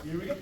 Here we go.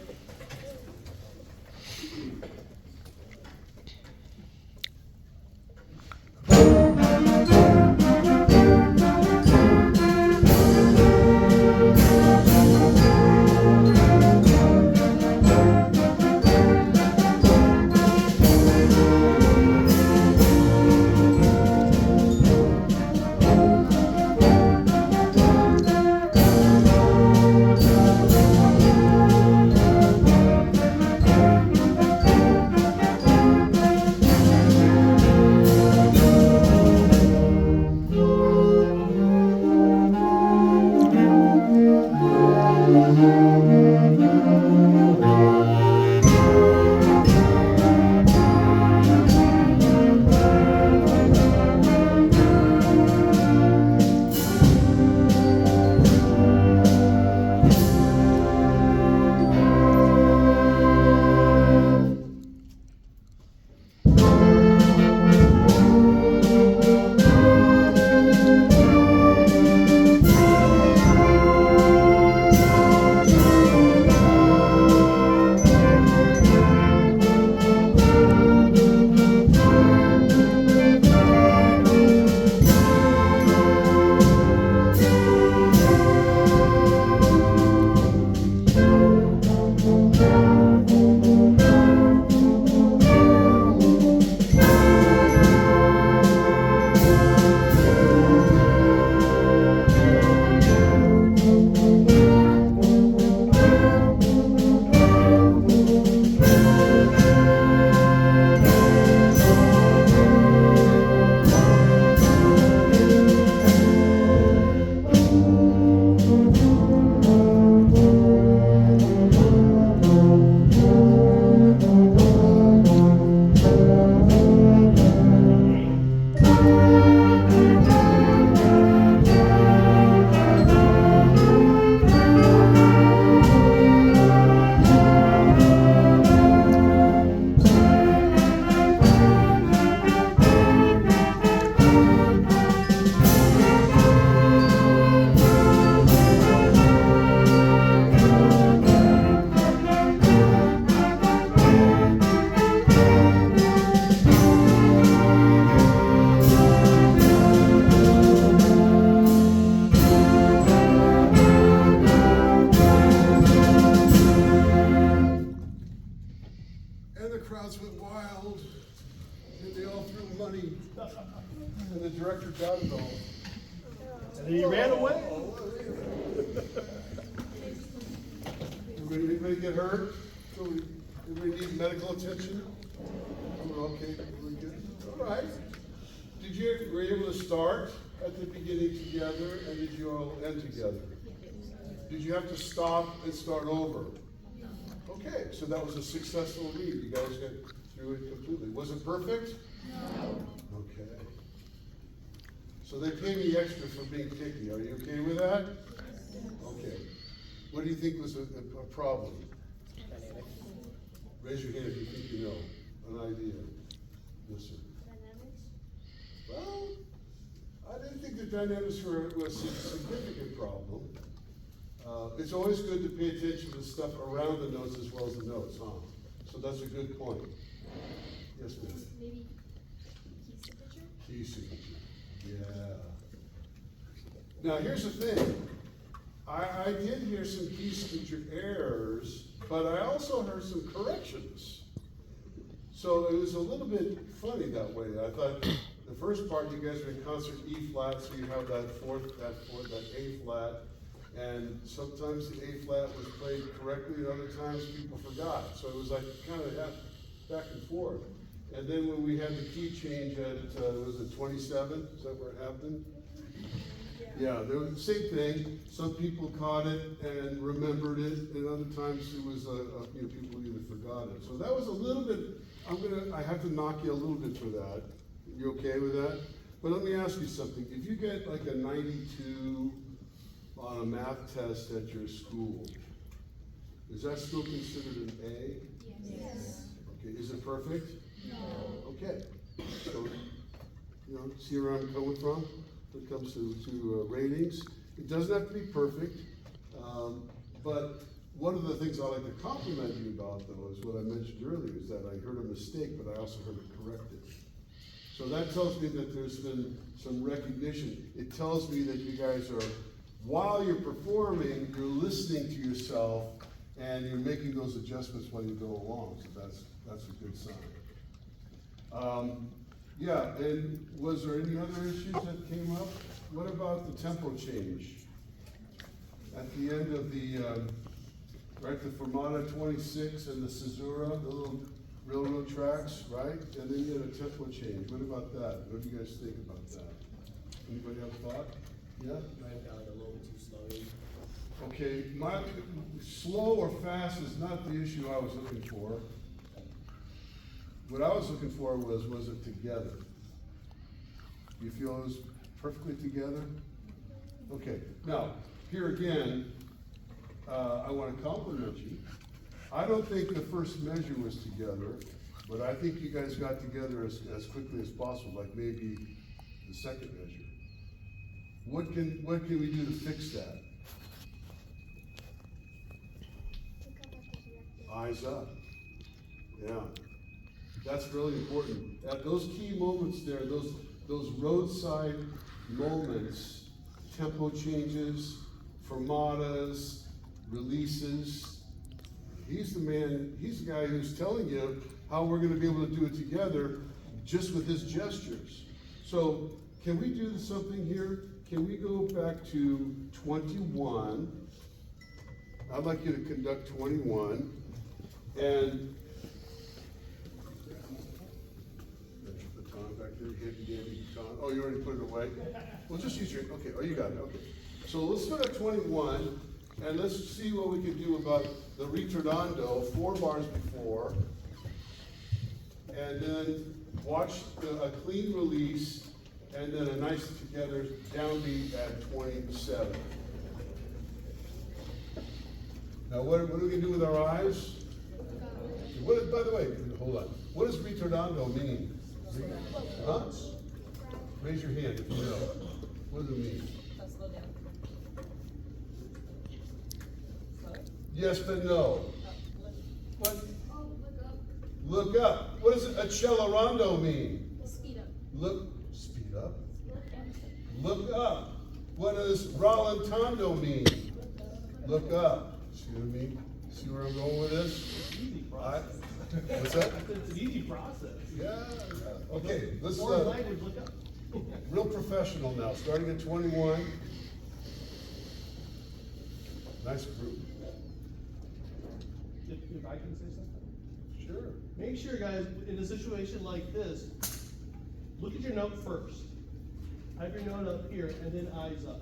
crowds went wild, and they all threw money, and the director got it all. And then he ran away. Anybody get hurt? Anybody need medical attention? We're okay, we're good. All right. Were you able to start at the beginning together, and did you all end together? Did you have to stop and start over? Okay, so that was a successful read. You guys got through it completely. Was it perfect? No. Okay. So they pay me extra for being picky. Are you okay with that? Okay. What do you think was a problem? Raise your hand if you think you know an idea. Yes, sir. Dynamics? Well, I didn't think the dynamics was a significant problem. It's always good to pay attention to stuff around the notes as well as the notes, huh? So that's a good point. Yes, ma'am? Maybe key signature? Key signature, yeah. Now, here's the thing. I did hear some key signature errors, but I also heard some corrections. So it was a little bit funny that way. I thought the first part, you guys were in concert E flat, so you have that A flat, and sometimes the A flat was played correctly, and other times people forgot. So it was like kind of back and forth. And then when we had the key change at, was it 27? Is that where it happened? Yeah, there was the same thing. Some people caught it and remembered it, and other times it was, people either forgot it. So that was a little bit, I have to knock you a little bit for that. You okay with that? But let me ask you something. If you get like a 92 on a math test at your school, is that still considered an A? Yes. Okay, is it perfect? No. Okay. So, see where I'm coming from when it comes to ratings. It doesn't have to be perfect, but one of the things I like to compliment you about, though, is what I mentioned earlier, is that I heard a mistake, but I also heard it corrected. So that tells me that there's been some recognition. It tells me that you guys are, while you're performing, you're listening to yourself, and you're making those adjustments while you go along, so that's a good sign. Yeah, and was there any other issues that came up? What about the tempo change? At the end of the, right, the Fermata 26 and the Caesura, the little railroad tracks, right? And then you had a tempo change. What about that? What do you guys think about that? Anybody have a thought? Yeah? Might have got like a little bit too slow. Okay, slow or fast is not the issue I was looking for. What I was looking for was it together? Do you feel it was perfectly together? Okay, now, here again, I want to compliment you. I don't think the first measure was together, but I think you guys got together as quickly as possible, like maybe the second measure. What can we do to fix that? Eyes up. Yeah. That's really important. At those key moments there, those roadside moments, tempo changes, fermatas, releases, he's the man, he's the guy who's telling you how we're gonna be able to do it together just with his gestures. So can we do something here? Can we go back to 21? I'd like you to conduct 21 and back there, handy baton. Oh, you already put it away? Well, just use your, okay, oh, you got it, okay. So let's start at 21, and let's see what we can do about the ritardando, 4 bars before, and then watch a clean release, and then a nice together downbeat at 27. Now, what are we gonna do with our eyes? By the way, hold on. What does ritardando mean? Huh? Raise your hand if you know. What does it mean? Slow down. Slow? Yes, but no. What? Oh, look up. Look up. What does accelerando mean? Speed up. Speed up. Look Look up. What does rallentando mean? Look up. See what I mean? See where I'm going with this? Easy process. What's that? It's an easy process. Yeah. Okay, let's, Foreign language, look up. real professional now, starting at 21. Nice group. If I can say something? Sure. Make sure, guys, in a situation like this, look at your note first. Have your note up here and then eyes up.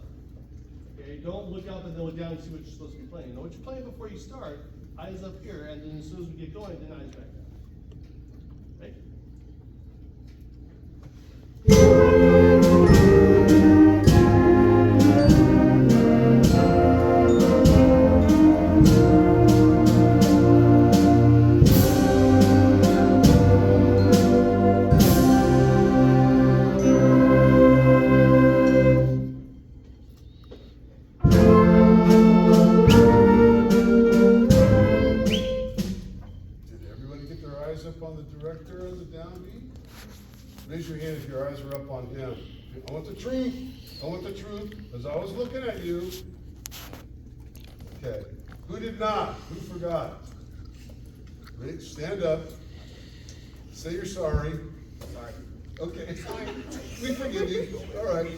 Okay, don't look up and then look down and see what you're supposed to be playing. Know what you're playing before you start, eyes up here, and then as soon as we get going, then eyes back down. Right? Director of the downbeat? Raise your hand if your eyes are up on him. I want the truth. I want the truth, because I was looking at you. Okay. Who did not? Who forgot? Ready? Stand up. Say you're sorry. Sorry. Okay. We forgive you. All right.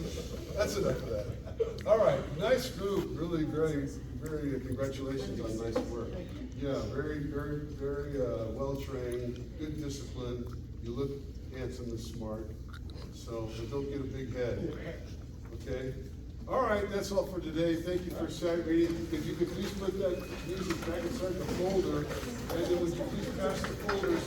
That's enough of that. All right. Nice group. Really, very, very congratulations on nice work. Yeah, very well trained, good discipline. You look handsome and smart. So, but don't get a big head. Okay? All right, that's all for today. Thank you for reading. If you could please put that music back inside the folder, and then would you please pass the folders